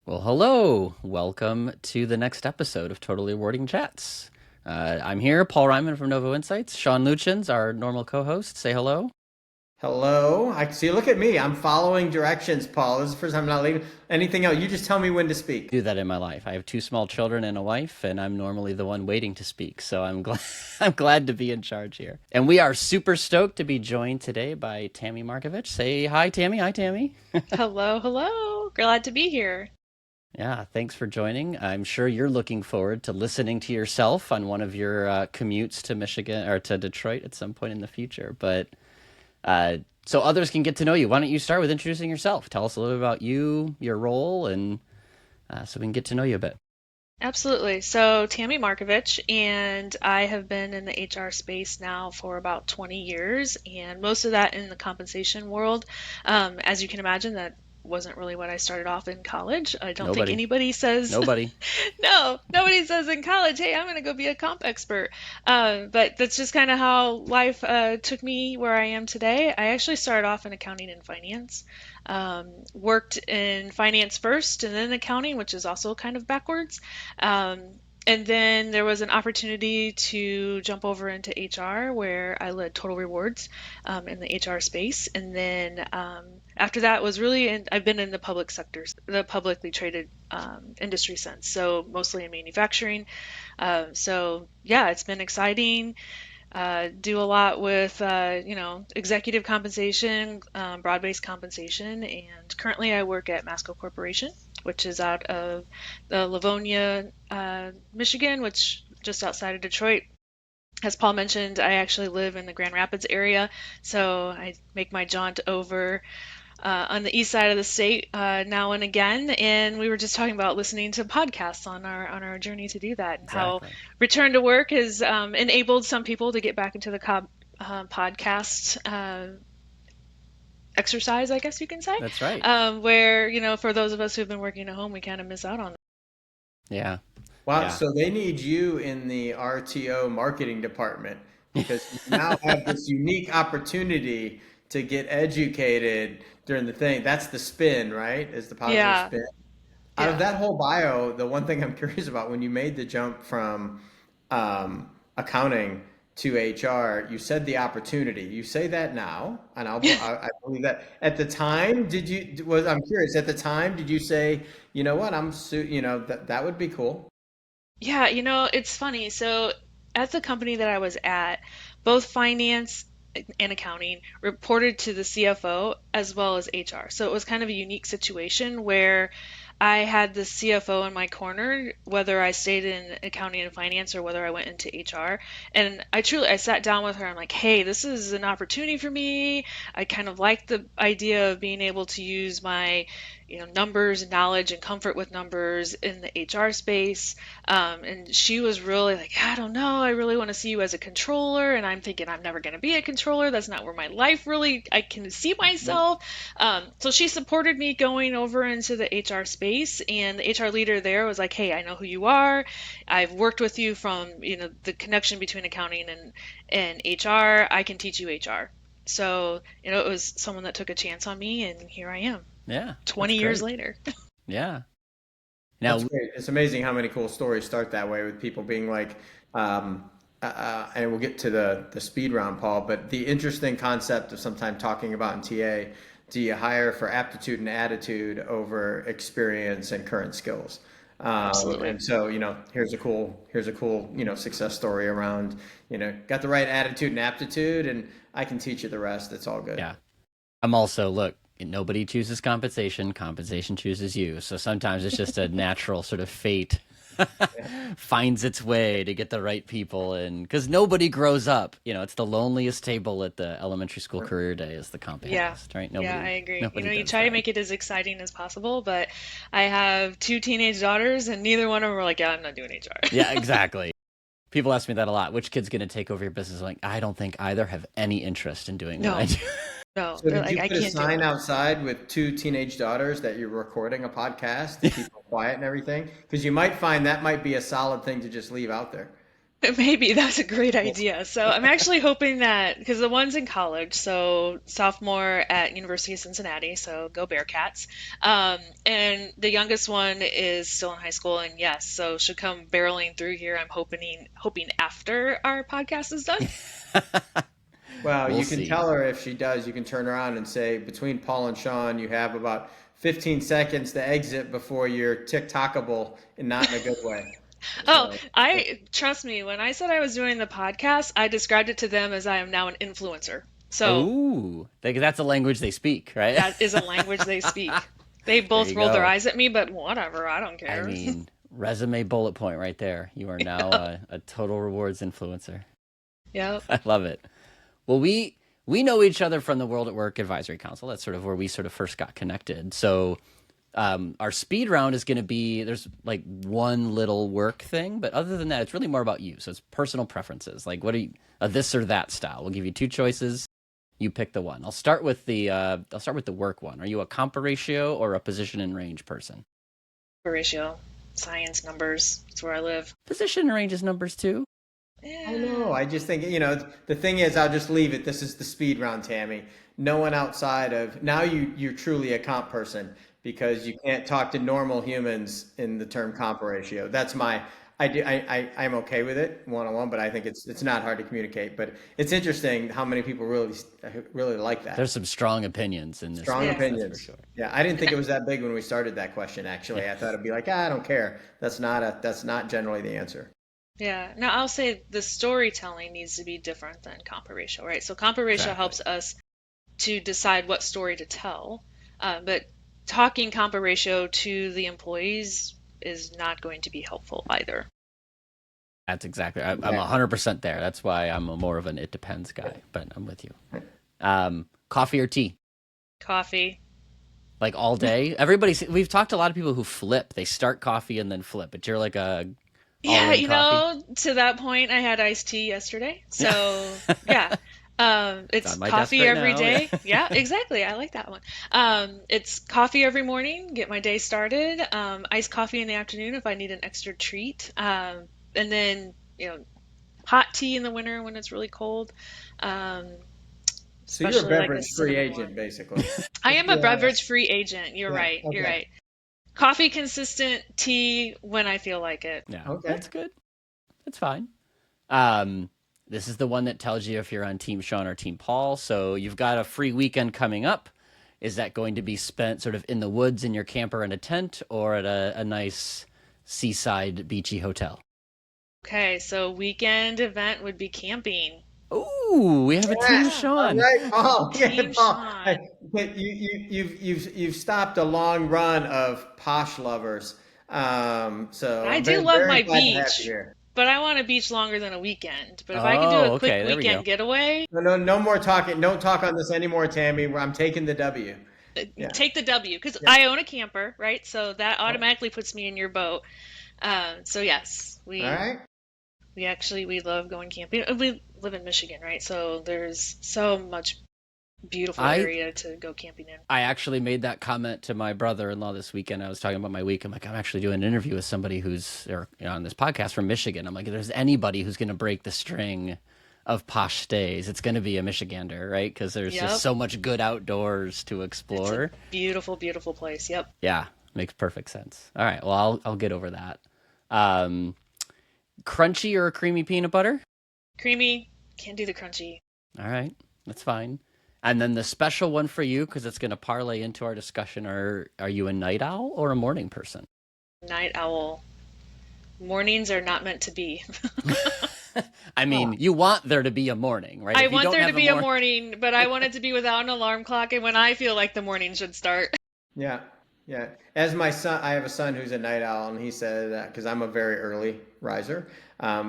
Well, hello. Welcome to the next episode of Totally Rewarding Chats. I'm here, Paul Reiman from Novo Insights. Sean Luitjens, our normal co-host. Say hello. Hello. I see. Look at me. I'm following directions, Paul. This is the first time I'm not leaving. Anything else? You just tell me when to speak. Do that in my life. I have two small children and a wife, and I'm normally the one waiting to speak. So I'm glad I'm glad to be in charge here. And we are super stoked to be joined today by Tammi Markovich. Say hi, Tammi. Hi, Tammi. Hello, hello. Glad to be here. Yeah, thanks for joining. I'm sure you're looking forward to listening to yourself on one of your commutes to Michigan or to Detroit at some point in the future. But Uh, so others can get to know you. Why don't you start with introducing yourself? Tell us a little bit about you, your role, and so we can get to know you a bit. Absolutely. So, Tammi Markovich, and I have been in the HR space now for about 20 years, and most of that in the compensation world. As you can imagine, that wasn't really what I started off in college. I don't think Nobody, anybody says, nobody. no, nobody says in college, hey, I'm going to go be a comp expert. But that's just kind of how life took me where I am today. I actually started off in accounting and finance. Worked in finance first and then accounting, which is also kind of backwards. Um, and then there was an opportunity to jump over into HR where I led total rewards in the HR space. And then after that was really, I've been in the public sector, the publicly traded industry since, so mostly in manufacturing. So yeah, it's been exciting. Do a lot with executive compensation, broad-based compensation, and currently I work at Masco Corporation, which is out of the Livonia, Michigan, which just outside of Detroit. As Paul mentioned, I actually live in the Grand Rapids area, so I make my jaunt over on the east side of the state now and again. And we were just talking about listening to podcasts on our journey to do that, and how Exactly. return to work has enabled some people to get back into the podcast exercise, I guess you can say. That's right. Where for those of us who've been working at home, we kind of miss out on that. Yeah, Wow. yeah. So they need you in the RTO marketing department because you now have this unique opportunity to get educated during the thing. That's the spin, right? Is the positive Yeah, spin. Out of yeah. that whole bio, the one thing I'm curious about when you made the jump from accounting to HR, you said the opportunity. You say that now, and I believe that. At the time, did you was I'm curious. At the time, did you say, you know what, that would be cool. Yeah, it's funny. So at the company that I was at, both finance and accounting reported to the CFO as well as HR. So it was kind of a unique situation where I had the CFO in my corner, whether I stayed in accounting and finance or whether I went into HR. And I sat down with her. I'm like, hey, this is an opportunity for me. I kind of like the idea of being able to use my, numbers, knowledge, and comfort with numbers in the HR space. And she was really like, I don't know, I really want to see you as a controller. And I'm thinking, I'm never going to be a controller. That's not where my life really, I can see myself. So she supported me going over into the HR space. And the HR leader there was like, hey, I know who you are. I've worked with you from, the connection between accounting and HR. I can teach you HR. So, it was someone that took a chance on me, and here I am, Yeah, that's 20 years great. later. Yeah. That's Now, great. It's amazing how many cool stories start that way with people being like, and we'll get to the speed round, Paul, but the interesting concept of sometime talking about in TA, do you hire for aptitude and attitude over experience and current skills? Absolutely. And so, here's a cool, success story around, got the right attitude and aptitude, and I can teach you the rest. It's all good. yeah. I'm also look. Nobody chooses compensation. Compensation chooses you. So sometimes it's just a natural sort of fate Yeah. finds its way to get the right people and because nobody grows up, it's the loneliest table at the elementary school career day is the comp Yeah. analyst, right? Yeah, nobody I agree. nobody You does try to that. make it as exciting as possible, but I have two teenage daughters, and neither one of them were like, yeah, I'm not doing Yeah, HR. exactly. People ask me that a lot. Which kid's going to take over your business? I'm like, I don't think either have any interest in doing what I No, do. no. So They're did like, you I put a can't do sign it. outside with two teenage daughters that you're recording a podcast to keep them quiet and everything? Because you might find that might be a solid thing to just leave out there. Maybe that's a great idea. So I'm actually hoping that because the one's in college, so sophomore at University of Cincinnati, so go Bearcats. And the youngest one is still in high school, and yes, so should come barreling through here. I'm hoping after our podcast is done. Well, We'll you can see. tell her if she does, you can turn around and say, between Paul and Sean, you have about 15 seconds to exit before you're TikTokable and not in a good way. Oh, So, I trust me, when I said I was doing the podcast, I described it to them as I am now an influencer. So Oh, that's a language they speak, right? that is a language they speak. They There both you rolled their go. eyes at me, but whatever, I don't I care. mean, resume bullet point right there. You are now a total rewards influencer. Yep. I love it. Well, we know each other from the World at Work Advisory Council. That's sort of where we sort of first got connected. So our speed round is going to be there's like one little work thing, but other than that, it's really more about you. So it's personal preferences. Like what are you a this or that style? We'll give you two choices. You pick the one. I'll start with the work one. Are you a compa ratio or a position and range person? Ratio, science, numbers. That's where I live. Position and range is numbers too. I don't Yeah. know. I just think, the thing is, I'll just leave it. This is the speed round, Tammy. No one outside of now you're truly a comp person because you can't talk to normal humans in the term comp ratio. That's my I do I'm okay with it one on one, but I think it's not hard to communicate. But it's interesting how many people really like There's that. some strong opinions in this Strong space, Yeah. that's for opinions. sure. Yeah, I didn't think it was that big when we started that question, actually. I thought it'd be like, I don't care. That's not generally the answer. Yeah. Now I'll say the storytelling needs to be different than compa ratio, right? So compa ratio Exactly. helps us to decide what story to tell, but talking compa ratio to the employees is not going to be helpful either. That's exactly. I'm Yeah. 100% there. That's why I'm more of an it depends guy. But I'm with you. Coffee or tea? Coffee. Like all day. We've talked to a lot of people who flip. They start coffee and then flip. But you're like a all Yeah, in coffee. to that point, I had iced tea yesterday. Yeah, So, yeah, it's it's on my desk coffee right every now. Yeah. day. Yeah, exactly. I like that one. It's coffee every morning, get my day started. Iced coffee in the afternoon if I need an extra treat. And then, hot tea in the winter when it's really cold. Um, So you're a especially like the beverage free cinnamon one. agent, basically. I Just am a be beverage honest. free agent. You're Yeah. right. You're Okay. right. Coffee consistent, tea when I feel like it. Yeah, Okay. that's good. That's fine. Um, this is the one that tells you if you're on Team Sean or Team Paul. So you've got a free weekend coming up. Is that going to be spent sort of in the woods in your camper in a tent or at a nice seaside beachy hotel? Okay, so weekend event would be camping. Ooh, we have a Team Yes. Yeah, All Sean. right, Paul. Yeah, Team Paul. Sean. But you've stopped a long run of posh lovers. So I I'm do very love very my glad to have you beach, here. but I want a beach longer than a weekend. But if I can do a Oh, quick okay. There we weekend go. getaway, No, no, no more talking. Don't talk on this anymore, Tammy. I'm taking the W. Yeah. take the W because Yeah. I own a camper, right? So that Oh, automatically puts me in your boat. So yes, all right. we love going camping. We live in Michigan, right? So there's so much beautiful I area to go camping in. I actually made that comment to my brother-in-law this weekend. I was talking about my week. I'm like, I'm actually doing an interview with somebody on this podcast from Michigan. I'm like, if there's anybody who's going to break the string of posh stays, it's going to be a Michigander, right? Because there's just Yep, so much good outdoors to it's a explore. beautiful, beautiful place. Yep, Yeah, makes perfect sense. All right, well, I'll get over that. Um, Crunchy or creamy peanut butter? creamy. Can't do the crunchy. All right, that's fine. And then the special one for you, because it's going to parlay into our discussion, are you a night owl or a morning person? Night owl. Mornings are not meant to be. I mean, Oh, you want there to be a morning, right? I If you want don't there to have a be a morning, morning, but I want it to be without an alarm clock and when I feel like the morning should start. yeah, yeah. As my son, I have a son who's a night owl, and he said, because I'm a very early riser,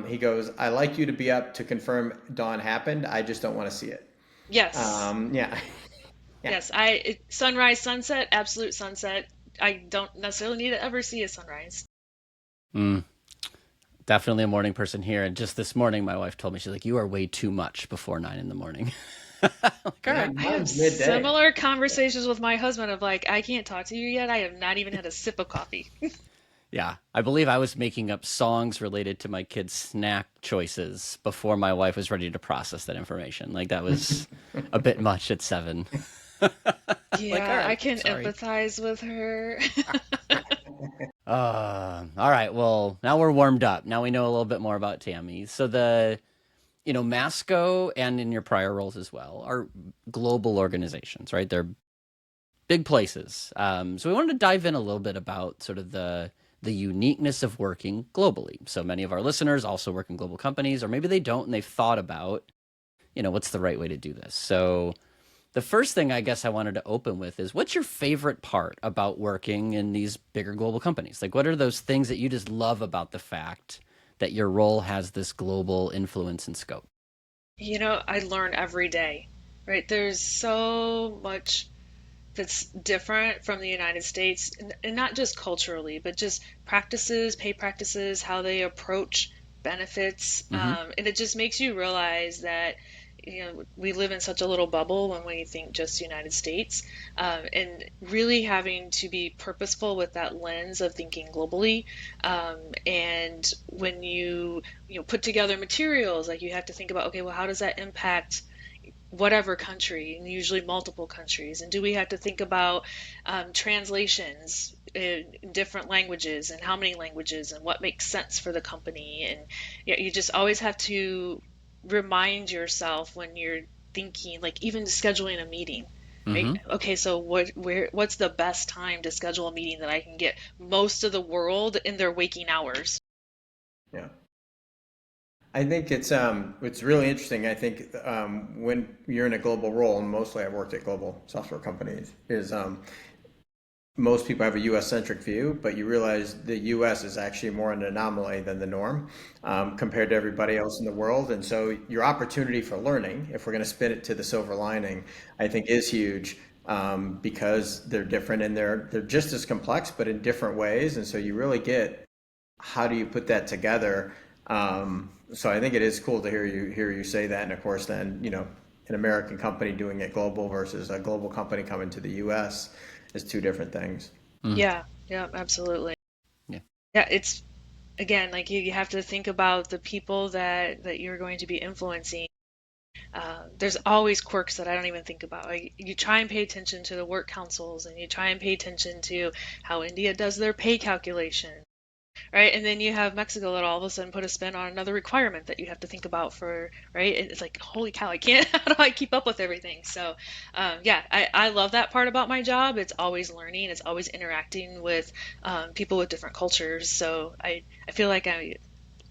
he goes, I like you to be up to confirm dawn happened. I just don't want to see it. Yes. Yeah, yeah. Yes, sunrise, sunset, absolute sunset. I don't necessarily need to ever see a sunrise. mm, definitely a morning person here. And just this morning, my wife told me, she's like, you are way too much before 9 in the morning. Like, all Yeah, right. I have mine's midday. similar conversations with my husband of like, I can't talk to you yet. I have not even had a sip of coffee. Yeah, I believe I was making up songs related to my kids' snack choices before my wife was ready to process that information. Like that was a bit much at 7. Like, all Yeah, I right, can sorry. empathize with her. All right. Well, now we're warmed up. Now we know a little bit more about Tammy. So Masco and in your prior roles as well are global organizations, right? They're big places. So we wanted to dive in a little bit about sort of the uniqueness of working globally. So many of our listeners also work in global companies, or maybe they don't, and they've thought about, what's the right way to do this. So the first thing I guess I wanted to open with is, what's your favorite part about working in these bigger global companies? Like, what are those things that you just love about the fact that your role has this global influence and scope? I learn every day, right? There's so much that's different from the United States, and not just culturally, but just practices, pay practices, how they approach benefits. Mm-hmm. And it just makes you realize that we live in such a little bubble when we think just United States, and really having to be purposeful with that lens of thinking globally. And when you put together materials, like you have to think about, okay, well, how does that impact whatever country, and usually multiple countries? And do we have to think about translations in different languages, and how many languages, and what makes sense for the company? And you just always have to remind yourself when you're thinking, like even scheduling a meeting. Right? Mm-hmm. Okay, so what's the best time to schedule a meeting that I can get most of the world in their waking hours? Yeah. I think it's really interesting. I think when you're in a global role, and mostly I've worked at global software companies, is most people have a U.S. centric view, but you realize the U.S. is actually more an anomaly than the norm compared to everybody else in the world. And so your opportunity for learning, if we're going to spin it to the silver lining, I think is huge because they're different and they're just as complex, but in different ways. And so you really get, how do you put that together? So I think it is cool to hear you say that. And of course, then an American company doing it global versus a global company coming to the U.S. is two different things. Mm. Yeah, yeah, absolutely. Yeah. Yeah, it's again, like you have to think about the people that you're going to be influencing. There's always quirks that I don't even think about. Like, you try and pay attention to the work councils, and you try and pay attention to how India does their pay calculation, right? And then you have Mexico that all of a sudden put a spin on another requirement that you have to think about for, right? And it's like, holy cow, I can't, how do I keep up with everything? So, yeah, I love that part about my job. It's always learning, it's always interacting with people with different cultures. So I feel like I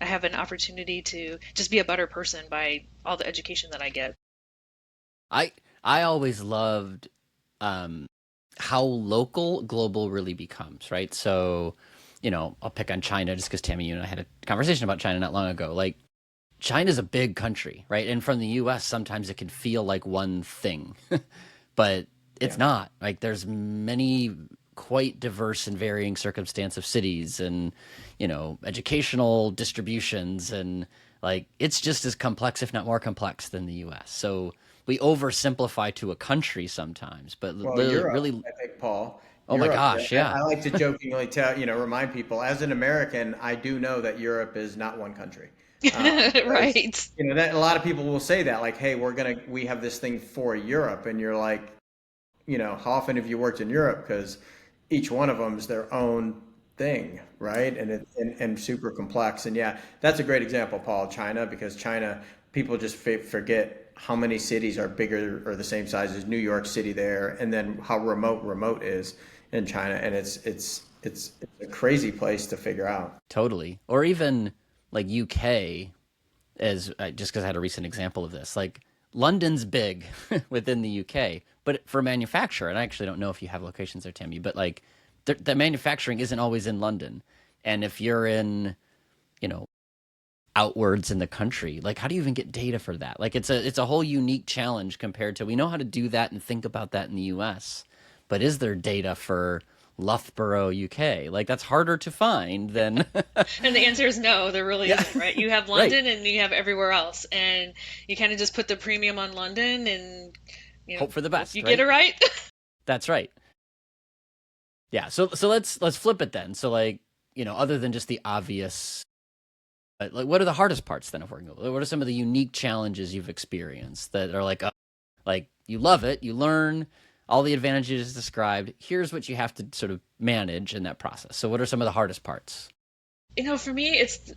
have an opportunity to just be a better person by all the education that I get. I I always loved um, how local global really becomes, right? So, I'll pick on China just because Tammy, you and I had a conversation about China not long ago. Like, China's a big country, right? And from the US, sometimes it can feel like one thing, but it's Yeah. not. Like, there's many quite diverse and varying circumstance of cities and, educational distributions. And like, it's just as complex, if not more complex than the US. So we oversimplify to a country sometimes, but Well, Europe, really, I think, Paul, oh my Europe, gosh, yeah. I like to jokingly remind people, as an American, I do know that Europe is not one country. Because, Right. that a lot of people will say that, like, hey, we have this thing for Europe. And you're like, how often have you worked in Europe? Because each one of them is their own thing, right? And super complex. And yeah, that's a great example, Paul, China, because China, people just forget how many cities are bigger or the same size as New York City there, and then how remote is in China. And it's a crazy place to figure out. Totally. Or even like UK, as just because I had a recent example of this. Like, London's big within the UK, but for manufacture, and I actually don't know if you have locations there, Tammy, but like the manufacturing isn't always in London. And if you're in, you know, outwards in the country, like, how do you even get data for that? Like, it's a whole unique challenge compared to, we know how to do that and think about that in the US, but is there data for Loughborough, UK? Like, that's harder to find than And the answer is no, there really yeah, isn't, right? You have right. London and you have everywhere else, and you kind of just put the premium on London, and Hope for the hope best, you get it right? right. That's right. Yeah. So let's flip it then. So, like, other than just the obvious, like, what are the hardest parts then of working? What are some of the unique challenges you've experienced that are like you love it, you learn all the advantages described. Here's what you have to sort of manage in that process. So, what are some of the hardest parts? For me, it's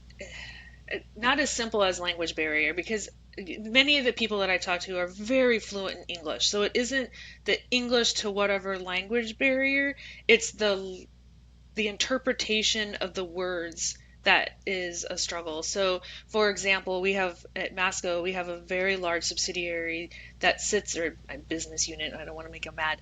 not as simple as language barrier because many of the people that I talk to are very fluent in English. So it isn't the English to whatever language barrier, it's the interpretation of the words that is a struggle. So, for example, we have at Masco, we have a very large subsidiary that sits, or a business unit, I don't want to make them mad,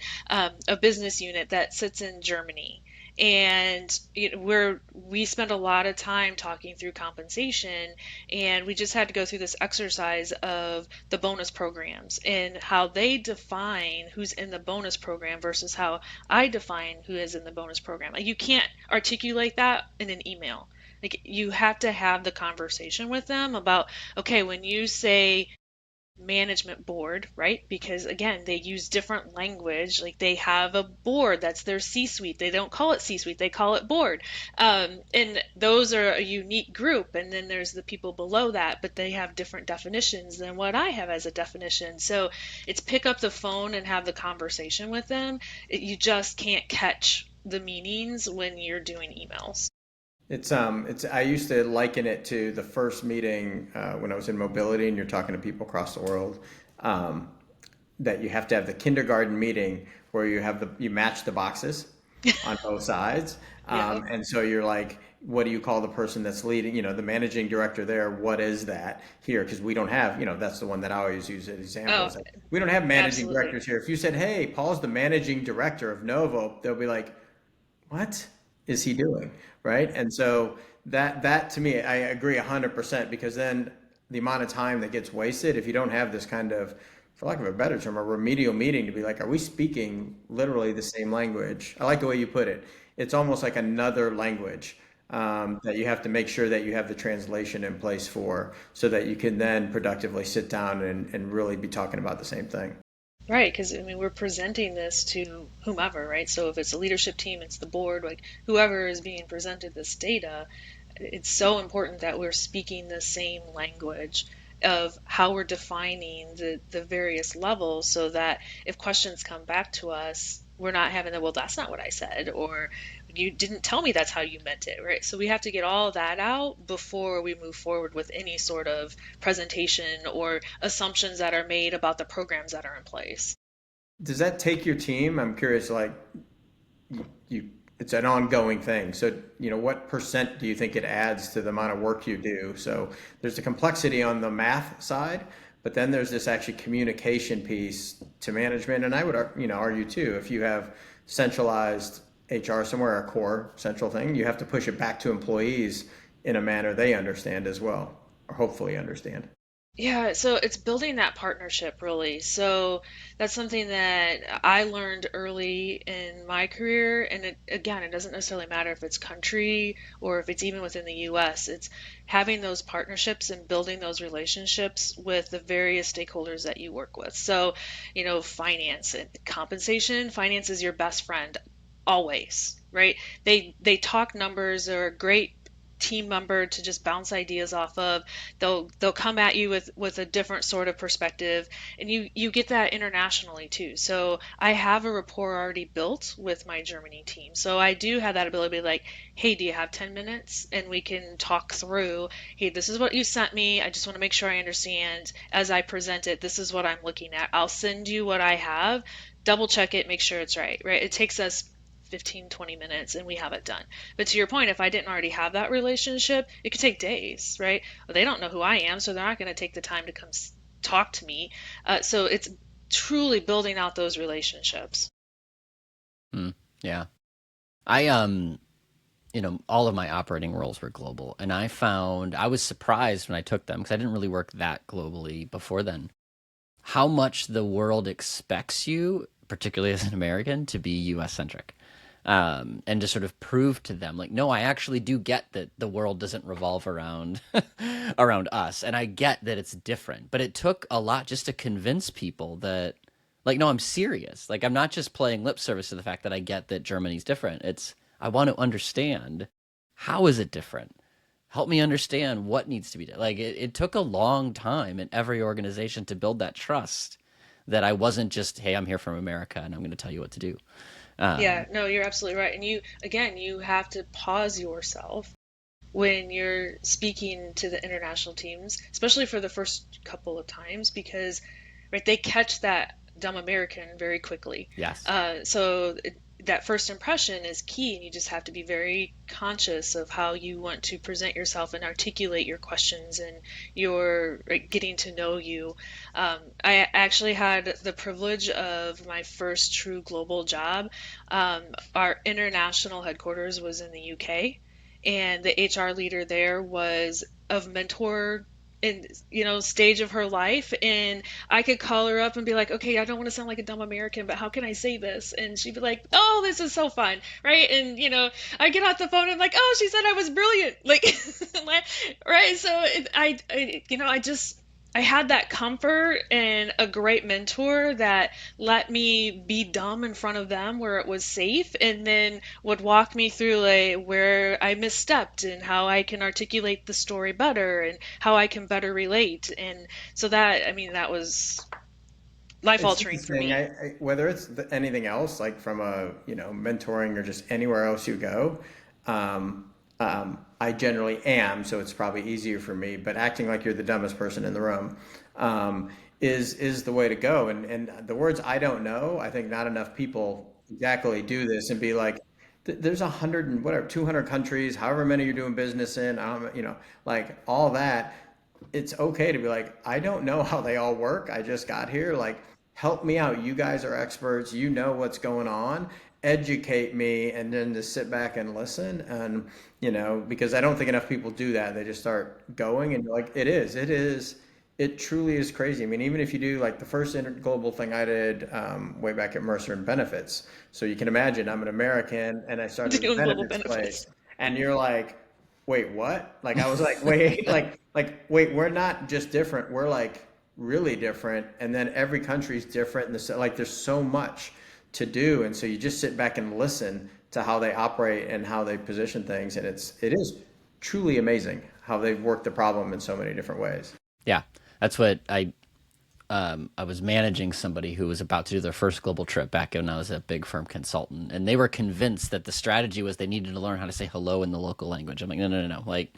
a business unit that sits in Germany. And we spend a lot of time talking through compensation, and we just had to go through this exercise of the bonus programs and how they define who's in the bonus program versus how I define who is in the bonus program. Like, you can't articulate that in an email. Like, you have to have the conversation with them about, okay, when you say management board, right? Because again, they use different language. Like, they have a board that's their C-suite. They don't call it C-suite, they call it board. And those are a unique group. And then there's the people below that, but they have different definitions than what I have as a definition. So it's pick up the phone and have the conversation with them. You just can't catch the meanings when you're doing emails. It's I used to liken it to the first meeting when I was in mobility, and you're talking to people across the world. Um, that you have to have the kindergarten meeting where you match the boxes on both sides, Yeah. and so you're like, what do you call the person that's leading? The managing director there. What is that here? Because we don't have, that's the one that I always use as example. Oh, Is like, we don't have managing absolutely. directors here. If you said, hey, Paul's the managing director of Novo, they'll be like, what is he doing? Right. And so that to me, I agree 100% because then the amount of time that gets wasted if you don't have this kind of, for lack of a better term, a remedial meeting to be like, are we speaking literally the same language? I like the way you put it. It's almost like another language that you have to make sure that you have the translation in place for so that you can then productively sit down and really be talking about the same thing. Right, because we're presenting this to whomever, right? So if it's a leadership team, it's the board, like whoever is being presented this data, it's so important that we're speaking the same language of how we're defining the various levels so that if questions come back to us, we're not having the, well, that's not what I said, or you didn't tell me that's how you meant it, right? So we have to get all that out before we move forward with any sort of presentation or assumptions that are made about the programs that are in place. Does that take your team? I'm curious, like you, it's an ongoing thing. So, what percent do you think it adds to the amount of work you do? So there's the complexity on the math side, but then there's this actually communication piece to management. And I would, argue too, if you have centralized HR somewhere, a core central thing, you have to push it back to employees in a manner they understand as well, or hopefully understand. Yeah, so it's building that partnership really. So that's something that I learned early in my career. And again, it doesn't necessarily matter if it's country or if it's even within the US. It's having those partnerships and building those relationships with the various stakeholders that you work with. So, finance and compensation, finance is your best friend always, right? They talk numbers, are a great team member to just bounce ideas off of. They'll come at you with a different sort of perspective, and you get that internationally too. So I have a rapport already built with my Germany team, so I do have that ability to be like, hey, do you have 10 minutes and we can talk through, hey, this is what you sent me, I just want to make sure I understand as I present it, this is what I'm looking at, I'll send you what I have, double check it, make sure it's right. It takes us 15, 20 minutes and we have it done. But to your point, if I didn't already have that relationship, it could take days, right? Well, they don't know who I am, so they're not going to take the time to come talk to me. So it's truly building out those relationships. Hmm. Yeah. I all of my operating roles were global, and I was surprised when I took them because I didn't really work that globally before then. How much the world expects you, particularly as an American, to be U.S. centric, and to sort of prove to them, like, no, I actually do get that the world doesn't revolve around around us, and I get that it's different. But it took a lot just to convince people that, like, no, I'm serious. Like, I'm not just playing lip service to the fact that I get that Germany's different. It's I want to understand How is it different? Help me understand what needs to be done. Like it took a long time in every organization to build that trust that I wasn't just, hey, I'm here from America and I'm going to tell you what to do. Yeah, no, you're absolutely right. And you, again, you have to pause yourself when you're speaking to the international teams, especially for the first couple of times, because right, they catch that dumb American very quickly. Yes. That first impression is key, and you just have to be very conscious of how you want to present yourself and articulate your questions and your right, getting to know you. I actually had the privilege of my first true global job. Our international headquarters was in the UK, and the HR leader there was of mentor in stage of her life, and I could call her up and be like, okay, I don't want to sound like a dumb American, but how can I say this? And she'd be like, oh, this is so fun, right? And I get off the phone and I'm like, oh, she said I was brilliant, like right. So I had that comfort and a great mentor that let me be dumb in front of them where it was safe, and then would walk me through like where I misstepped and how I can articulate the story better and how I can better relate. And so that, I mean, that was life It's altering for interesting. me. Whether it's anything else, like from a mentoring or just anywhere else you go, I generally am, so it's probably easier for me. But acting like you're the dumbest person in the room is the way to go. And the words "I don't know," I think not enough people exactly do this and be like, There's 100 and whatever, 200 countries, however many you're doing business in, like all that." It's okay to be like, I don't know how they all work. I just got here. Like, help me out. You guys are experts. You know what's going on. Educate me, and then just sit back and listen. And, because I don't think enough people do that. They just start going, and you're like, it truly is crazy. I mean, even if you do like the first global thing I did way back at Mercer and benefits. So you can imagine I'm an American and I started at a Doing global benefits benefits. place, and you're like, wait, what? Like I was like, wait, wait, we're not just different. We're like really different. And then every country's different. And like there's so much to do. And so you just sit back and listen to how they operate and how they position things. And it is truly amazing how they've worked the problem in so many different ways. Yeah. That's what I was managing somebody who was about to do their first global trip back when I was a big firm consultant, and they were convinced that the strategy was they needed to learn how to say hello in the local language. I'm like, no, no, no, no. Like,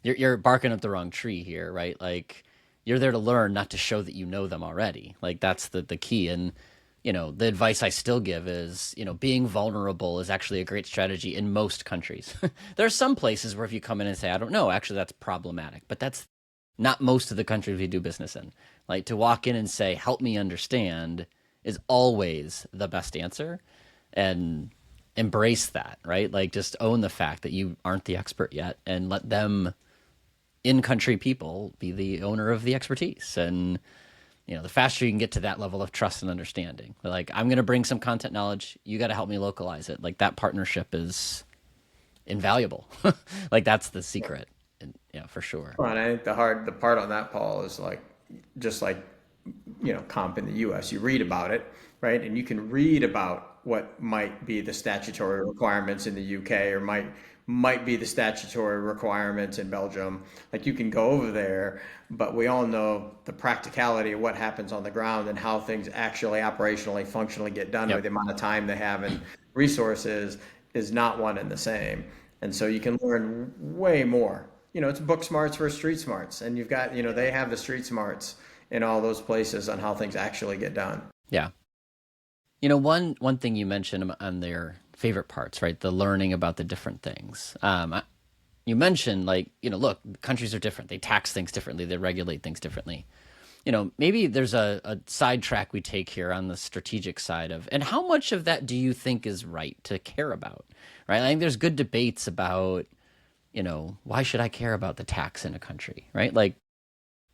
you're barking up the wrong tree here, right? Like, you're there to learn, not to show that you know them already. Like, that's the key. And the advice I still give is, being vulnerable is actually a great strategy in most countries. There are some places where if you come in and say, I don't know, actually that's problematic, but that's not most of the countries we do business in. Like to walk in and say, help me understand is always the best answer, and embrace that, right? Like just own the fact that you aren't the expert yet and let them in country people be the owner of the expertise. And, the faster you can get to that level of trust and understanding, like I'm going to bring some content knowledge. You got to help me localize it. Like that partnership is invaluable. Like that's the secret. And, for sure. Well, and I think the part on that, Paul, is like just like comp in the U.S. You read about it, right? And you can read about what might be the statutory requirements in the UK or might be the statutory requirements in Belgium. Like you can go over there, but we all know the practicality of what happens on the ground and how things actually operationally, functionally get done with Yep. the amount of time they have and resources is not one and the same. And so you can learn way more. It's book smarts versus street smarts, and you've got, they have the street smarts in all those places on how things actually get done. Yeah. One thing you mentioned on their favorite parts, right? The learning about the different things. You mentioned like, look, countries are different. They tax things differently. They regulate things differently. Maybe there's a sidetrack we take here on the strategic side of, and how much of that do you think is right to care about, right? I think there's good debates about, why should I care about the tax in a country, right? Like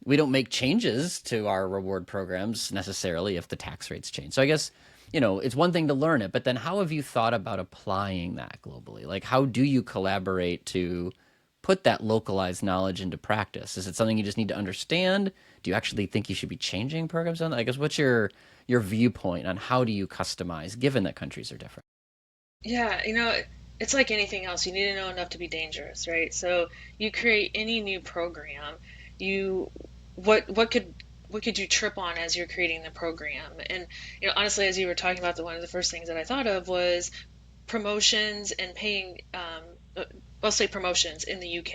we don't make changes to our reward programs necessarily if the tax rates change. So I guess, it's one thing to learn it, but then how have you thought about applying that globally? Like, how do you collaborate to put that localized knowledge into practice? Is it something you just need to understand? Do you actually think you should be changing programs on that? I guess what's your viewpoint on how do you customize given that countries are different? Yeah, it's like anything else. You need to know enough to be dangerous, right? So you create any new program, you what could you trip on as you're creating the program? And honestly, as you were talking about, the one of the first things that I thought of was promotions and paying. I'll say promotions in the UK,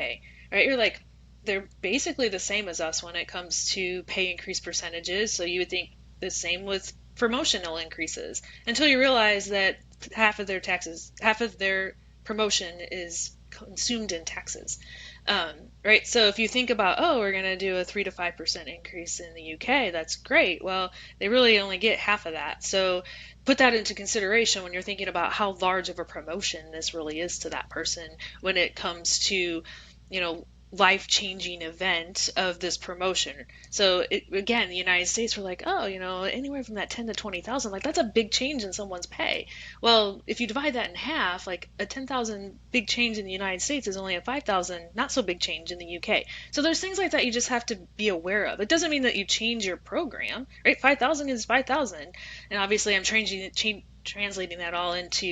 right? You're like, they're basically the same as us when it comes to pay increase percentages. So you would think the same with promotional increases until you realize that half of their promotion is consumed in taxes. Um, right. So if you think about, oh, we're going to do a 3 to 5% increase in the UK, that's great. Well, they really only get half of that. So put that into consideration when you're thinking about how large of a promotion this really is to that person when it comes to, you know, life-changing event of this promotion. So again, the United States were like, oh, anywhere from that 10 to 20,000, like that's a big change in someone's pay. Well, if you divide that in half, like a 10,000 big change in the United States is only a 5,000 not so big change in the UK. So there's things like that you just have to be aware of. It doesn't mean that you change your program, right? 5,000 is 5,000, and obviously I'm translating that all into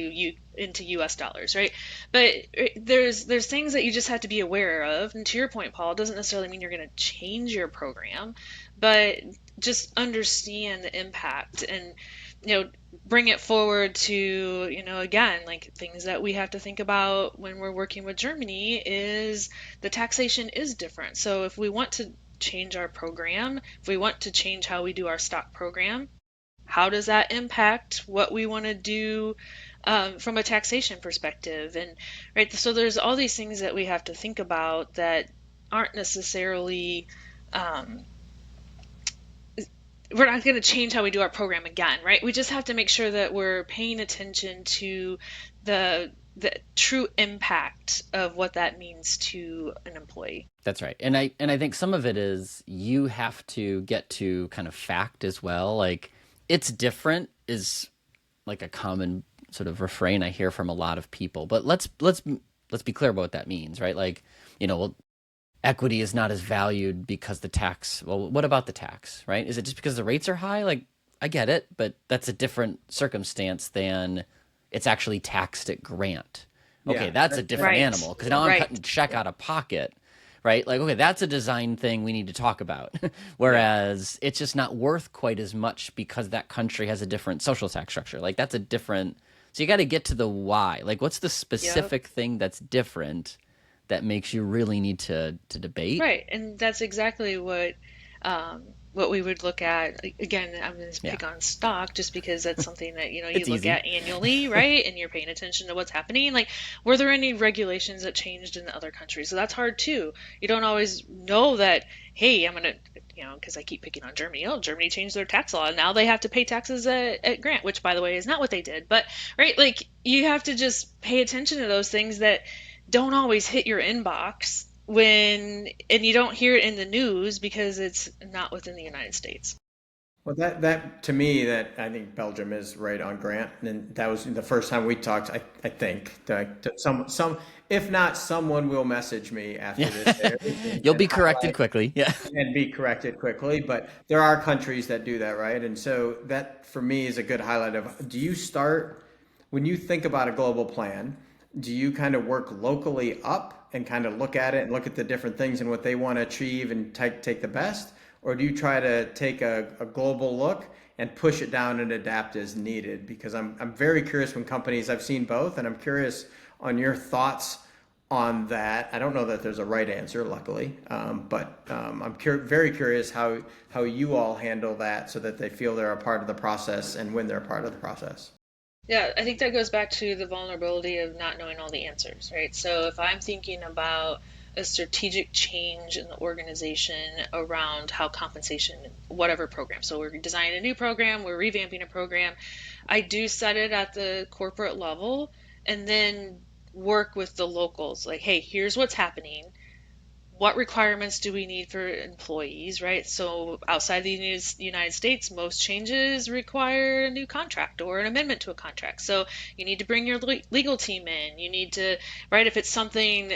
US dollars, right? But there's things that you just have to be aware of. And to your point, Paul, it doesn't necessarily mean you're going to change your program, but just understand the impact and bring it forward to again, like things that we have to think about when we're working with Germany is the taxation is different. So if we want to change our program, if we want to change how we do our stock program, how does that impact what we want to do from a taxation perspective? And right, so there's all these things that we have to think about that aren't necessarily um, we're not going to change how we do our program again, right? We just have to make sure that we're paying attention to the true impact of what that means to an employee. That's right. And I think some of it is you have to get to kind of fact as well. Like it's different is like a common sort of refrain I hear from a lot of people. But let's be clear about what that means, right? Like, well, equity is not as valued because the tax. Well, what about the tax, right? Is it just because the rates are high? Like, I get it, but that's a different circumstance than it's actually taxed at grant. Okay, Yeah, that's a different Right. animal because now I'm Right. cutting check out of pocket, right? Like, okay, that's a design thing we need to talk about. yeah. Whereas it's just not worth quite as much because that country has a different social tax structure. Like, that's a different. So you got to get to the why. Like, what's the Yep. specific thing that's different that makes you really need to debate? Right, and that's exactly what we would look at. Again, I'm going to Yeah, pick on stock just because that's something that you it's look easy. at annually, right? And you're paying attention to what's happening. Like, were there any regulations that changed in the other countries? So that's hard too. You don't always know that. Hey, I'm gonna, because I keep picking on Germany. Oh, Germany changed their tax law, and now they have to pay taxes at grant, which, by the way, is not what they did. But right, like you have to just pay attention to those things that don't always hit your inbox and you don't hear it in the news because it's not within the United States. Well, that to me, that I think Belgium is right on Grant, and that was the first time we talked. I think that some if not someone will message me after this airs You'll and be corrected highlight quickly. Yeah. and be corrected quickly. But there are countries that do that, right? And so that for me is a good highlight of, do you start when you think about a global plan, do you kind of work locally up and kind of look at it and look at the different things and what they want to achieve and take the best? Or do you try to take a global look and push it down and adapt as needed? Because I'm very curious when companies, I've seen both, and I'm curious on your thoughts on that. I don't know that there's a right answer, luckily, but very curious how you all handle that so that they feel they're a part of the process and when they're a part of the process. Yeah, I think that goes back to the vulnerability of not knowing all the answers, right? So if I'm thinking about a strategic change in the organization around how compensation, whatever program. So we're designing a new program, we're revamping a program. I do set it at the corporate level and then work with the locals. Like, hey, here's what's happening. What requirements do we need for employees, right? So outside the United States, most changes require a new contract or an amendment to a contract. So you need to bring your legal team in. You need to, right, if it's something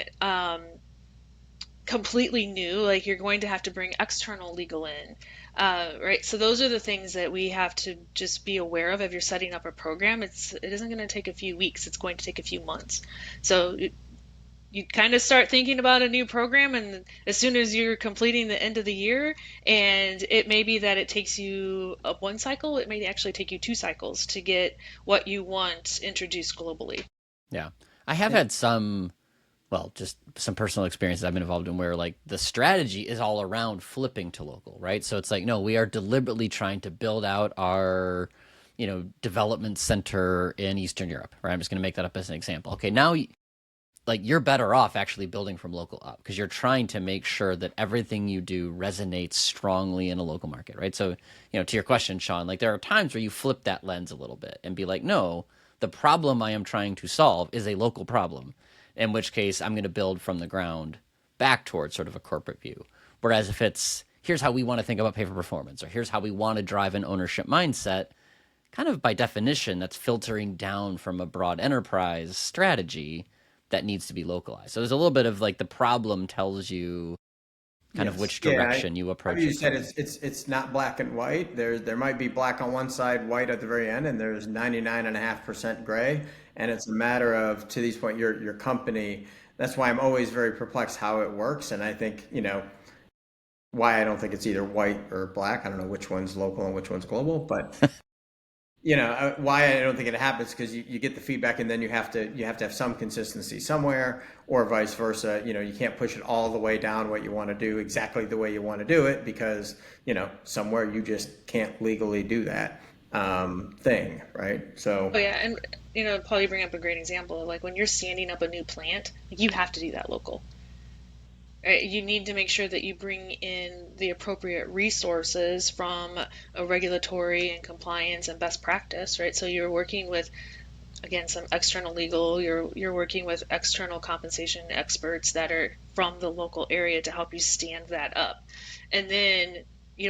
completely new, like you're going to have to bring external legal in, right? So those are the things that we have to just be aware of. If you're setting up a program, it isn't going to take a few weeks, it's going to take a few months. So you kind of start thinking about a new program, and as soon as you're completing the end of the year, and it may be that it takes you up one cycle, it may actually take you two cycles to get what you want introduced globally. Yeah. I have had some, well, just some personal experiences I've been involved in where like the strategy is all around flipping to local, right? So it's like, no, we are deliberately trying to build out our, development center in Eastern Europe, right? I'm just going to make that up as an example. Okay, now like you're better off actually building from local up because you're trying to make sure that everything you do resonates strongly in a local market, right? So, to your question, Sean, like there are times where you flip that lens a little bit and be like, no, the problem I am trying to solve is a local problem, in which case I'm going to build from the ground back towards sort of a corporate view. Whereas if it's here's how we want to think about pay for performance, or here's how we want to drive an ownership mindset, kind of by definition, that's filtering down from a broad enterprise strategy that needs to be localized. So there's a little bit of like the problem tells you kind of Yes. which Yeah. direction you How approach you it said from. it's not black and white. There might be black on one side, white at the very end, and there's 99.5% gray. And it's a matter of, to these point, your company. That's why I'm always very perplexed how it works. And I think, why I don't think it's either white or black. I don't know which one's local and which one's global, but why I don't think it happens because you get the feedback and then you have to have some consistency somewhere, or vice versa. You can't push it all the way down what you want to do exactly the way you want to do it because somewhere you just can't legally do that thing, right? So Oh yeah, and Paul, you bring up a great example. Like when you're standing up a new plant, like, you have to do that local. Right? You need to make sure that you bring in the appropriate resources from a regulatory and compliance and best practice, right? So you're working with, again, some external legal, you're working with external compensation experts that are from the local area to help you stand that up. And then,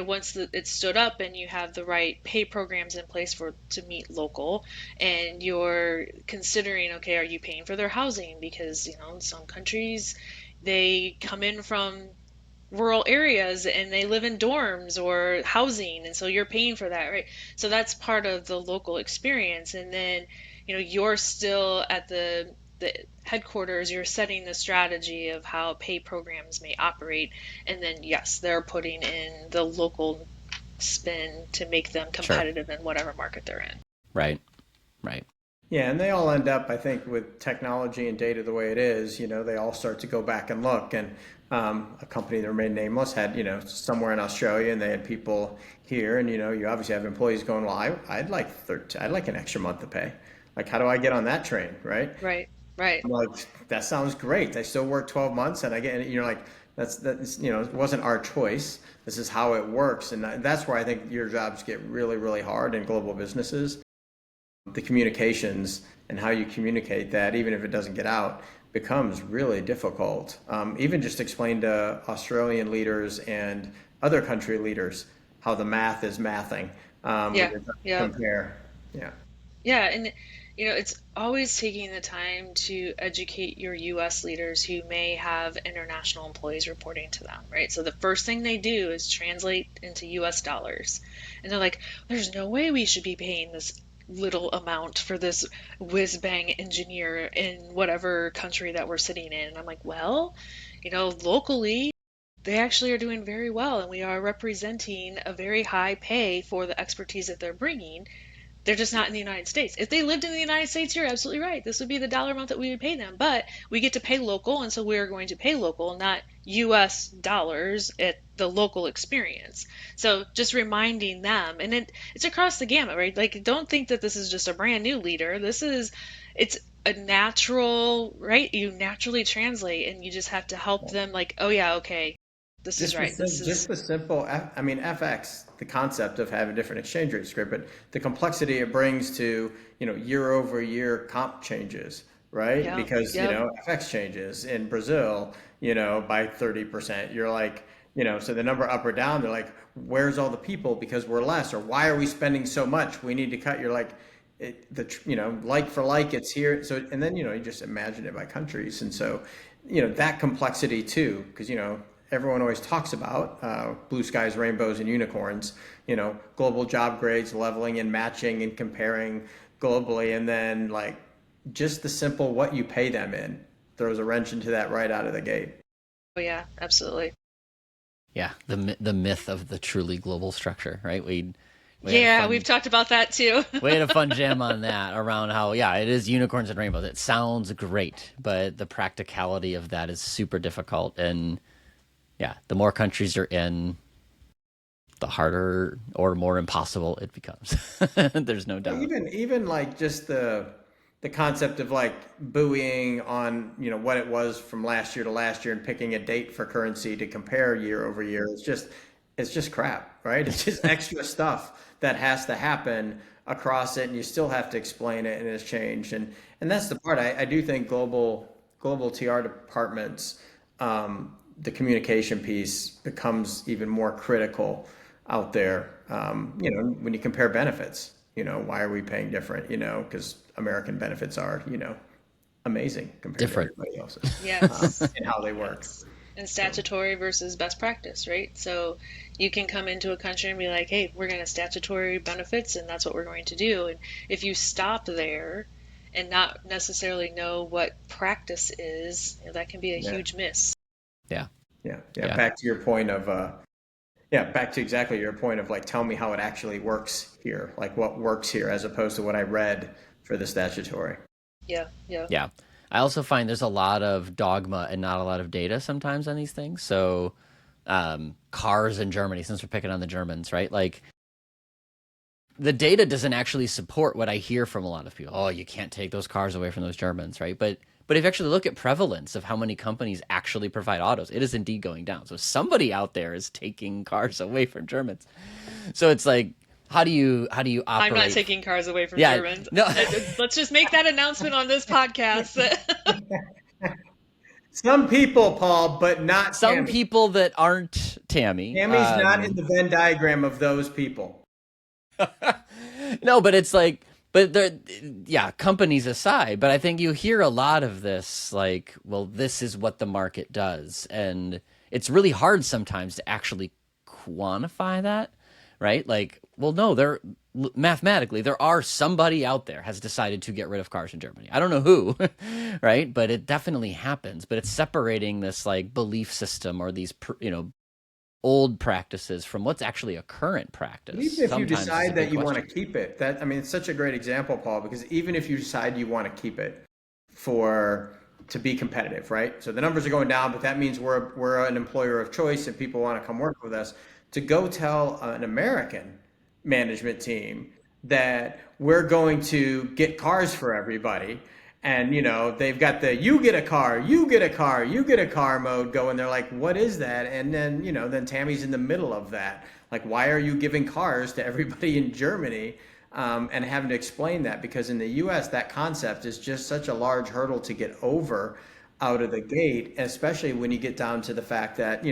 once it's stood up and you have the right pay programs in place for to meet local, and you're considering, okay, are you paying for their housing? Because, in some countries, they come in from rural areas and they live in dorms or housing, and so you're paying for that, right? So that's part of the local experience. And then you're still at the headquarters, you're setting the strategy of how pay programs may operate, and then yes, they're putting in the local spin to make them Sure. competitive in whatever market they're in. Right. Right. yeah, and they all end up, I think, with technology and data the way it is. They all start to go back and look. And a company that remained nameless had, somewhere in Australia, and they had people here, and you obviously have employees going, well, I'd like an extra month to pay. Like, how do I get on that train, right? Right, right. I'm like, that sounds great. I still work 12 months, and I get, like, that's it wasn't our choice. This is how it works, and that's where I think your jobs get really, really hard in global businesses. The communications and how you communicate that, even if it doesn't get out, becomes really difficult. Even just explain to Australian leaders and other country leaders how the math is mathing when Yeah, you're trying to yeah. compare. Yeah. Yeah, and it's always taking the time to educate your US leaders who may have international employees reporting to them, right? So the first thing they do is translate into US dollars. And they're like, there's no way we should be paying this little amount for this whiz bang engineer in whatever country that we're sitting in. And I'm like, well, locally, they actually are doing very well, and we are representing a very high pay for the expertise that they're bringing. They're just not in the United States. If they lived in the United States, you're absolutely right. This would be the dollar amount that we would pay them. But we get to pay local, and so we're going to pay local, not US dollars at the local experience. So just reminding them, and it's across the gamut, right? Like, don't think that this is just a brand new leader. It's a natural, right? You naturally translate, and you just have to help them, like, oh yeah, okay, this is right. This Just is, the simple, I mean, FX, the concept of having different exchange rate script, but the complexity it brings to, year over year comp changes, right? yeah, Because, yep. FX changes in Brazil, by 30%. You're like, so the number up or down, they're like, where's all the people? Because we're less, or why are we spending so much? We need to cut. You're like, like for like, it's here. So, and then, you just imagine it by countries. And so, that complexity too, because, everyone always talks about blue skies, rainbows, and unicorns, global job grades, leveling and matching and comparing globally. And then like just the simple what you pay them in throws a wrench into that right out of the gate. Oh yeah, absolutely. Yeah, the myth of the truly global structure, right? We had a Yeah, we've fun talked about that too. we had a fun jam on that around how, yeah, it is unicorns and rainbows. It sounds great, but the practicality of that is super difficult. And yeah, the more countries you're in, the harder or more impossible it becomes. There's no Well, doubt. even like just the concept of like buoying on, what it was from last year to last year and picking a date for currency to compare year over year. It's just crap, right? It's just extra stuff that has to happen across it, and you still have to explain it, and it's changed. And that's the part I do think global TR departments, the communication piece becomes even more critical out there. When you compare benefits, why are we paying different? Because American benefits are, amazing compared to Different. everybody else's, Yes. and how they work. Yes. And So, statutory versus best practice, right? So you can come into a country and be like, hey, we're going to statutory benefits and that's what we're going to do. And if you stop there and not necessarily know what practice is, that can be a yeah, huge miss. Yeah. yeah. Yeah. Back to your point of, yeah, back to exactly your point of like, tell me how it actually works here, like what works here, as opposed to what I read for the statutory. Yeah, yeah. Yeah. I also find there's a lot of dogma and not a lot of data sometimes on these things. So, cars in Germany, since we're picking on the Germans, right? Like, the data doesn't actually support what I hear from a lot of people. Oh, you can't take those cars away from those Germans, right? But if you actually look at prevalence of how many companies actually provide autos, it is indeed going down. So somebody out there is taking cars away from Germans. So it's like, how do you I'm not operate? taking cars away from Yeah, Germans. no. Let's just make that announcement on this podcast. Some people, Paul, but not Some Tammy. people that aren't Tammy. Tammy's not in the Venn diagram of those people. No, but it's like, but there, yeah, companies aside, but I think you hear a lot of this, like, well, this is what the market does, and it's really hard sometimes to actually quantify that, right? Like, well, no, mathematically there are somebody out there has decided to get rid of cars in Germany. I don't know who, right? But it definitely happens. But it's separating this like belief system or these old practices from what's actually a current But practice. even if you Sometimes is a decide big that you want to question. keep it, I mean, it's such a great example, Paul, because even if you decide you want to keep it for to be competitive, right? So the numbers are going down, but that means we're an employer of choice and people want to come work with us. To go tell an American management team that we're going to get cars for everybody, and they've got the you get a car, you get a car, you get a car mode going. They're like, what is that? And then then Tammy's in the middle of that. Like, why are you giving cars to everybody in Germany, and having to explain that? Because in the US, that concept is just such a large hurdle to get over out of the gate, especially when you get down to the fact that,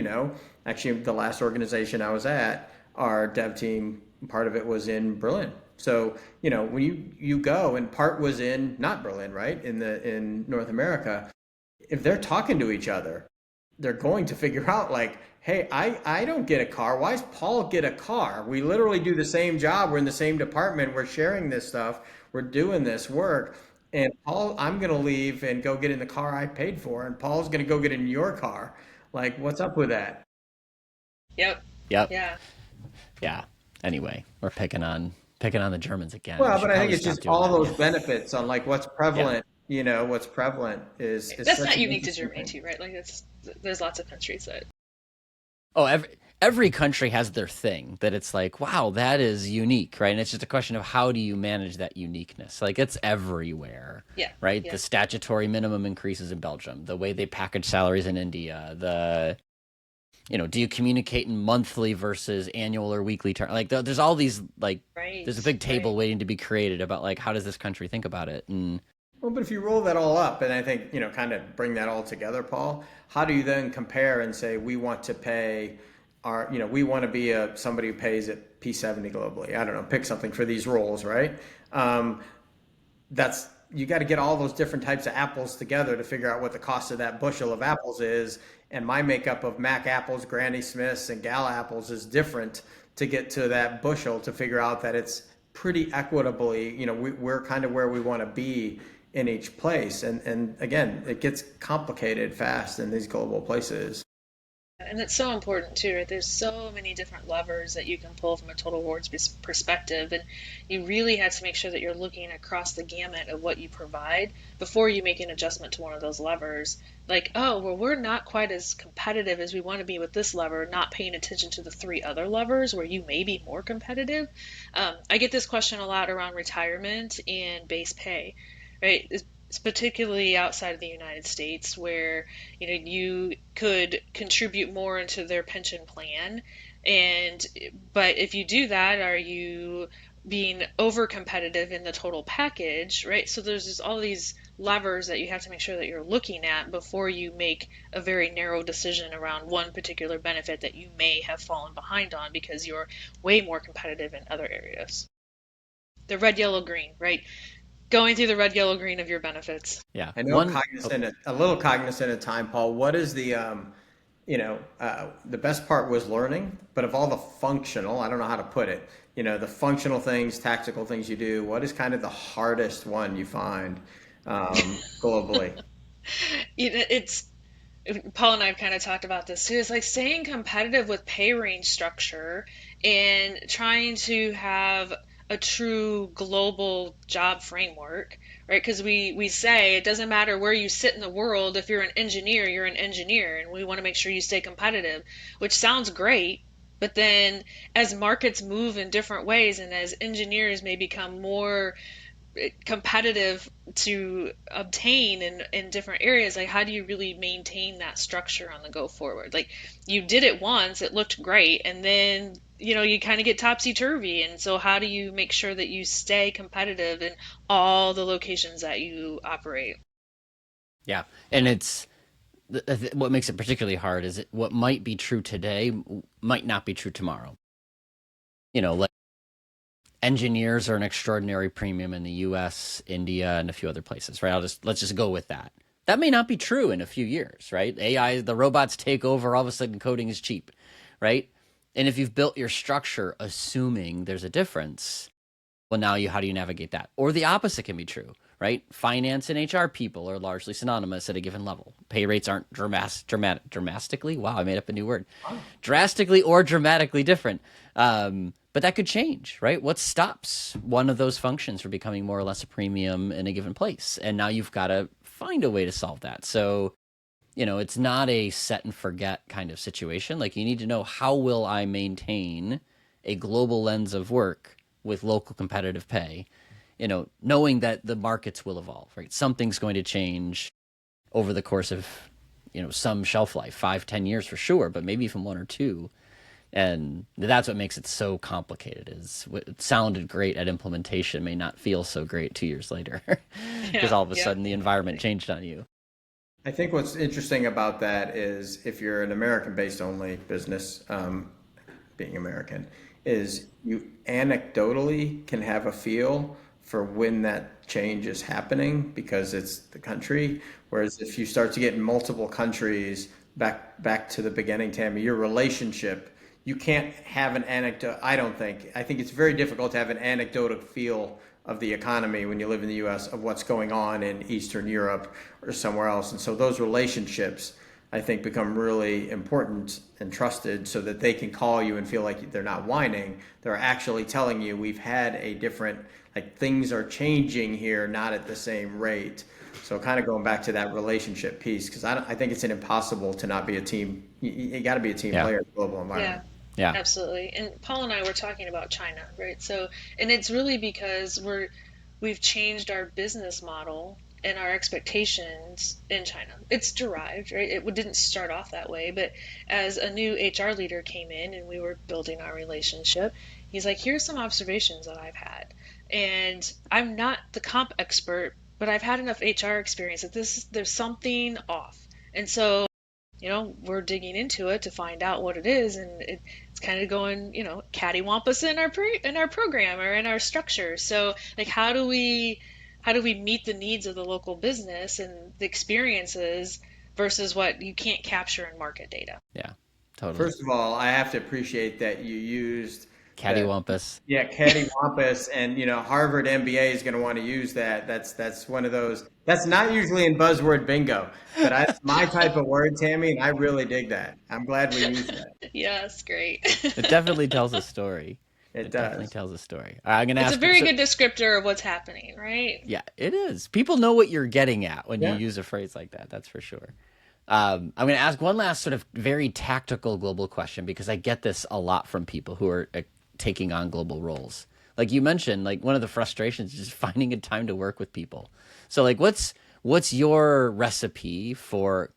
actually the last organization I was at, our dev team, part of it was in Berlin. So, when you go, and part was in not Berlin, right? In North America, if they're talking to each other, they're going to figure out like, hey, I don't get a car. Why does Paul get a car? We literally do the same job. We're in the same department. We're sharing this stuff. We're doing this work. And Paul, I'm going to leave and go get in the car I paid for. And Paul's going to go get in your car. Like, what's up with that? Yep. Yep. Yeah. Yeah. Anyway, we're picking on the Germans again. We Well, but should I think probably it's stop just doing all that. those benefits on like what's Yeah. prevalent. What's prevalent is That's such not an unique to interesting Germany thing. too, right? Like there's lots of countries that Oh, every country has their thing that it's like, wow, that is unique, right? And it's just a question of how do you manage that uniqueness? Like it's everywhere, yeah, right? yeah. The statutory minimum increases in Belgium, the way they package salaries in India, do you communicate in monthly versus annual or weekly term? Like there's all these like there's a Right, big table right. waiting to be created about like how does this country think about it? And Well, but if you roll that all up, and I think, kind of bring that all together, Paul, how do you then compare and say we want to pay we want to be somebody who pays at P70 globally? I don't know, pick something for these roles, right? that's you got to get all those different types of apples together to figure out what the cost of that bushel of apples is. And my makeup of Mac apples, Granny Smiths, and Gal apples is different to get to that bushel to figure out that it's pretty equitably, we're kind of where we want to be in each place. And again, it gets complicated fast in these global places. And it's so important too, right? There's so many different levers that you can pull from a total rewards perspective, and you really have to make sure that you're looking across the gamut of what you provide before you make an adjustment to one of those levers. Like, oh, well, we're not quite as competitive as we want to be with this lever, not paying attention to the three other levers where you may be more competitive. I get this question a lot around retirement and base pay, right? It's particularly outside of the United States where you could contribute more into their pension plan, and but if you do that, are you being over competitive in the total package, right? So there's just all these levers that you have to make sure that you're looking at before you make a very narrow decision around one particular benefit that you may have fallen behind on because you're way more competitive in other areas. The red, yellow, green, right? Going through the red, yellow, green of your benefits. Yeah. I know One, oh, cognizant, a little cognizant of time, Paul. What is the best part was learning, but of all the functional, I don't know how to put it, the functional things, tactical things you do, what is kind of the hardest one you find globally? It's Paul and I have kind of talked about this too. It's like staying competitive with pay range structure and trying to have a true global job framework, right? Because we say it doesn't matter where you sit in the world. If you're an engineer, you're an engineer, and we want to make sure you stay competitive, which sounds great. But then as markets move in different ways and as engineers may become more competitive to obtain in different areas, like how do you really maintain that structure on the go forward? Like you did it once, it looked great, and then you kind of get topsy-turvy, and so how do you make sure that you stay competitive in all the locations that you operate? yeah. And what makes it particularly hard is what might be true today might not be true tomorrow. Like engineers are an extraordinary premium in the US, India, and a few other places, right? Let's just go with that. That may not be true in a few years, right? AI, the robots take over, all of a sudden coding is cheap, right? And if you've built your structure assuming there's a difference, well, now how do you navigate that? Or the opposite can be true, right? Finance and HR people are largely synonymous at a given level. Pay rates aren't drastically. Wow, I made up a new word. Drastically or dramatically different. But that could change, right? What stops one of those functions from becoming more or less a premium in a given place? And now you've got to find a way to solve that. So, it's not a set and forget kind of situation. Like you need to know, how will I maintain a global lens of work with local competitive pay, knowing that the markets will evolve, right? Something's going to change over the course of, some shelf life, 5-10 years for sure, but maybe even 1 or 2. And that's what makes it so complicated, is what sounded great at implementation may not feel so great 2 years later because Yeah, all of a yeah. sudden the environment changed on you. I think what's interesting about that is if you're an American-based only business, being American, is you anecdotally can have a feel for when that change is happening because it's the country. Whereas if you start to get in multiple countries, back to the beginning, Tammy, your relationship, you can't have an anecdote. I don't think. I think it's very difficult to have an anecdotal feel of the economy when you live in the U.S. of what's going on in Eastern Europe or somewhere else. And so those relationships, I think, become really important and trusted so that they can call you and feel like they're not whining. They're actually telling you we've had a different, like things are changing here, not at the same rate. So kind of going back to that relationship piece, because I think it's an impossible to not be a team. You got to be a team Yeah. player in the global Yeah, environment. Yeah. absolutely. And Paul and I were talking about China, right? So, and it's really because we've changed our business model and our expectations in China. It's derived, right? It didn't start off that way, but as a new HR leader came in and we were building our relationship, he's like, "Here's some observations that I've had." And I'm not the comp expert, but I've had enough HR experience that there's something off. And so we're digging into it to find out what it is, and it's kind of going, cattywampus in our program or in our structure. So, like, how do we how do we meet the needs of the local business and the experiences versus what you can't capture in market data. Yeah, totally. First of all, I have to appreciate that you used that. Cattywampus. Yeah, cattywampus, and Harvard MBA is going to want to use that. That's one of those. That's not usually in buzzword bingo, but that's my type of word, Tammy, and I really dig that. I'm glad we used that. Yes, great. It definitely tells a story. It It definitely does. tel's a story. I'm gonna It's a ask. very So, good descriptor of what's happening, right? yeah, it is. People know what you're getting at when you Yeah. use a phrase like that. That's for sure. I'm going to ask one last sort of very tactical global question because I get this a lot from people who are taking on global roles. Like you mentioned, like one of the frustrations is just finding a time to work with people. So, like, what's your recipe for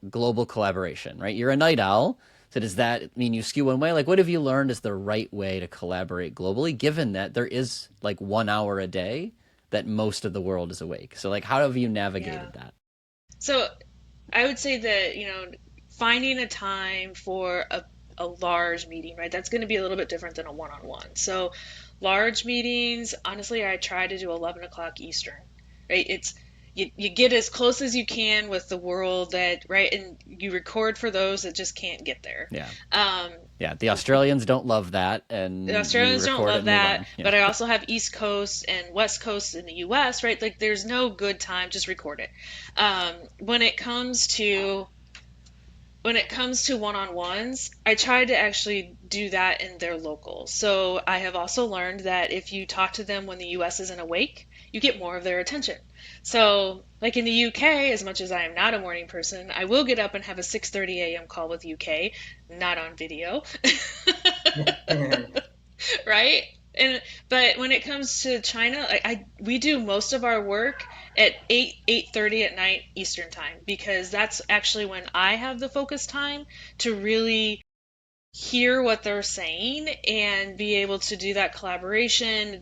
global collaboration? Right, you're a night owl. So does that mean you skew one way? Like, what have you learned is the right way to collaborate globally, given that there is like 1 hour a day that most of the world is awake? So, like, how have you Yeah. navigated that? So I would say that, finding a time for a large meeting, right? That's going to be a little bit different than a one-on-one. So large meetings, honestly, I try to do 11 o'clock Eastern, right? You get as close as you can with the world that, right? And you record for those that just can't get there. Yeah. Um, Yeah, the Australians don't love that, the and you Australians don't record it love and move that, on. Yeah, but I also have East Coast and West Coast in the US, right? Like there's no good time, just record it. Um, when it comes to one-on-ones, I try to actually do that in their local. So I have also learned that if you talk to them when the US isn't awake, you get more of their attention. So, like in the UK, as much as I am not a morning person, I will get up and have a 6:30 a.m. call with UK, not on video. Right? And but when it comes to China, we do most of our work at 8:30 at night Eastern time because that's actually when I have the focus time to really hear what they're saying and be able to do that collaboration.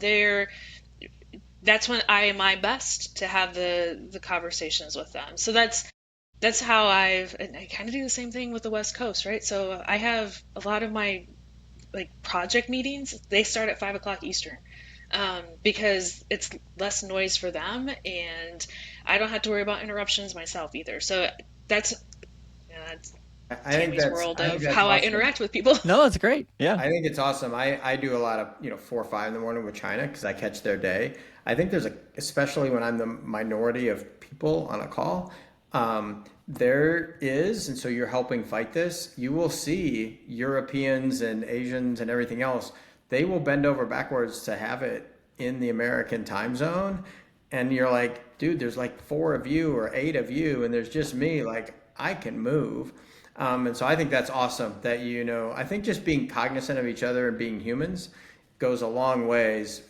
That's when I am my best to have the conversations with them. So that's how and I kind of do the same thing with the West Coast, right? So I have a lot of my like project meetings, they start at 5 o'clock Eastern, because it's less noise for them, and I don't have to worry about interruptions myself either. So that's I think Tammy's that's world I think of that's how I awesome. interact with people. no, that's great. Yeah, I think it's awesome. I do a lot of 4 or 5 in the morning with China because I catch their day. I think especially when I'm the minority of people on a call, there is, and so you're helping fight this. You will see Europeans and Asians and everything else. They will bend over backwards to have it in the American time zone, and you're like, dude, there's like four of you or eight of you, and there's just me. Like I can move. And so I think that's awesome that I think just being cognizant of each other and being humans goes a long ways.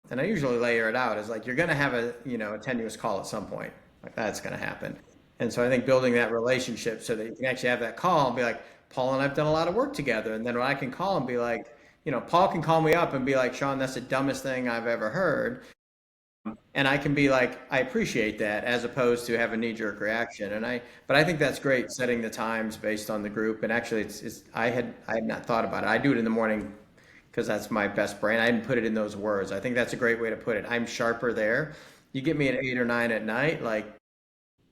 And I usually layer it out as like you're going to have a tenuous call at some point. Like that's going to happen. And so I think building that relationship so that you can actually have that call and be like, Paul and I've done a lot of work together. And then when I can call and be like, Paul can call me up and be like, Sean, that's the dumbest thing I've ever heard. And I can be like, I appreciate that, as opposed to have a knee-jerk reaction. But I think that's great, setting the times based on the group. And actually, I had not thought about it. I do it in the morning because that's my best brain. I didn't put it in those words. I think that's a great way to put it. I'm sharper there. You get me at 8 or 9 at night, like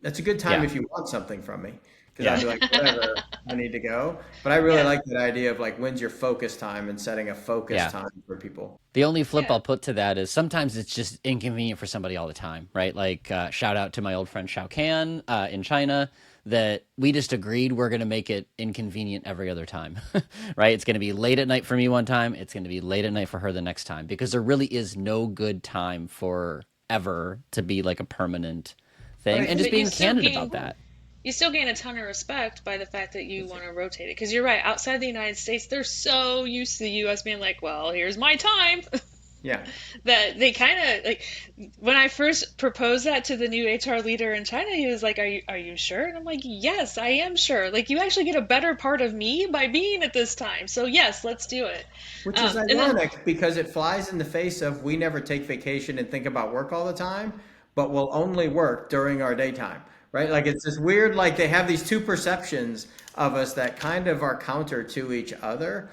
that's a good time yeah, if you want something from me, because I'd yeah, be like, whatever, I need to go. But I really Yeah, like that idea of like, when's your focus time and setting a focus yeah. time for people. The only flip yeah, I'll put to that is sometimes it's just inconvenient for somebody all the time, right? Like, shout out to my old friend Shao Kan in China, that we just agreed we're going to make it inconvenient every other time, right? It's going to be late at night for me one time. It's going to be late at night for her the next time because there really is no good time for ever to be like a permanent But I thing and just think but being candid about that. you still gain a ton of respect by the fact that you want to rotate it. Because you're right, outside the United States, they're so used to the U.S. being like, well, here's my time. yeah. That they kind of like when I first proposed that to the new HR leader in China, he was like, "Are you sure?" And I'm like, "Yes, I am sure. Like you actually get a better part of me by being at this time. So yes, let's do it." Which is And then ironic because it flies in the face of we never take vacation and think about work all the time, but we'll only work during our daytime, right? Like it's this weird, like they have these two perceptions of us that kind of are counter to each other.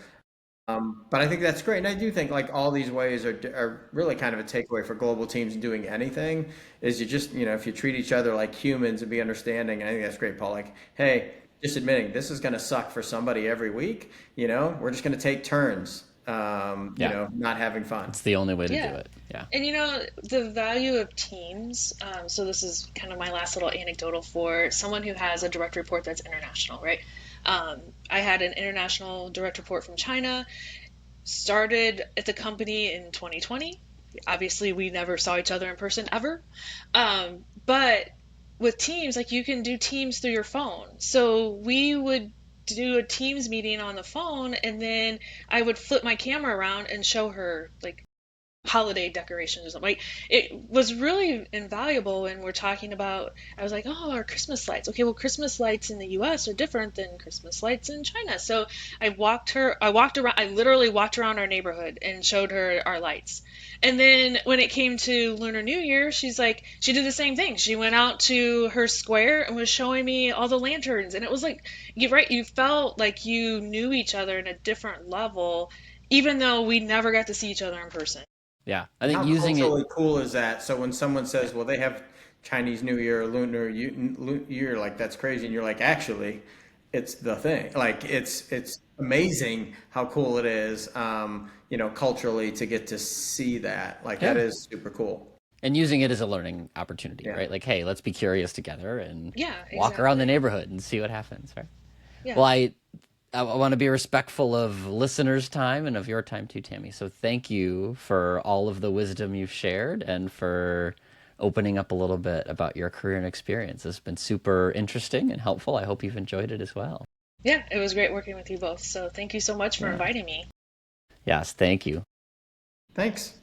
But I think that's great. And I do think like all these ways are really kind of a takeaway for global teams doing anything is you just, if you treat each other like humans and be understanding, I think that's great, Paul. Like, hey, just admitting this is going to suck for somebody every week, we're just going to take turns, Yeah, not having fun. it's the only way to do Yeah. it. Yeah. And the value of teams. So this is kind of my last little anecdotal for someone who has a direct report that's international, right? I had an international direct report from China, started at the company in 2020. Obviously, we never saw each other in person ever. But with Teams, like you can do Teams through your phone. So we would do a Teams meeting on the phone, and then I would flip my camera around and show her like holiday decorations or something. Like it was really invaluable when we're talking about. I was like, oh, our Christmas lights. Okay, well, Christmas lights in the U.S. are different than Christmas lights in China. So I walked around. I literally walked around our neighborhood and showed her our lights. And then when it came to Lunar New Year, she did the same thing. She went out to her square and was showing me all the lanterns. And it was like, you're right, you felt like you knew each other in a different level, even though we never got to see each other in person. Yeah. I And think how using it. culturally cool is that? So when someone Yeah. says, well, they have Chinese New Year, Year, like that's crazy, and you're like, actually, it's the thing. Like it's amazing how cool it is, culturally to get to see that. Like that Yeah. is super cool. And using it as a learning opportunity, Yeah. right? Like, hey, let's be curious together and Yeah, walk around the exactly. neighborhood and see what happens, right? Yeah. Well, I want to be respectful of listeners' time and of your time too, Tammy. So thank you for all of the wisdom you've shared and for opening up a little bit about your career and experience. It's been super interesting and helpful. I hope you've enjoyed it as well. Yeah, it was great working with you both. So thank you so much for Yeah. inviting me. Yes, thank you. Thanks.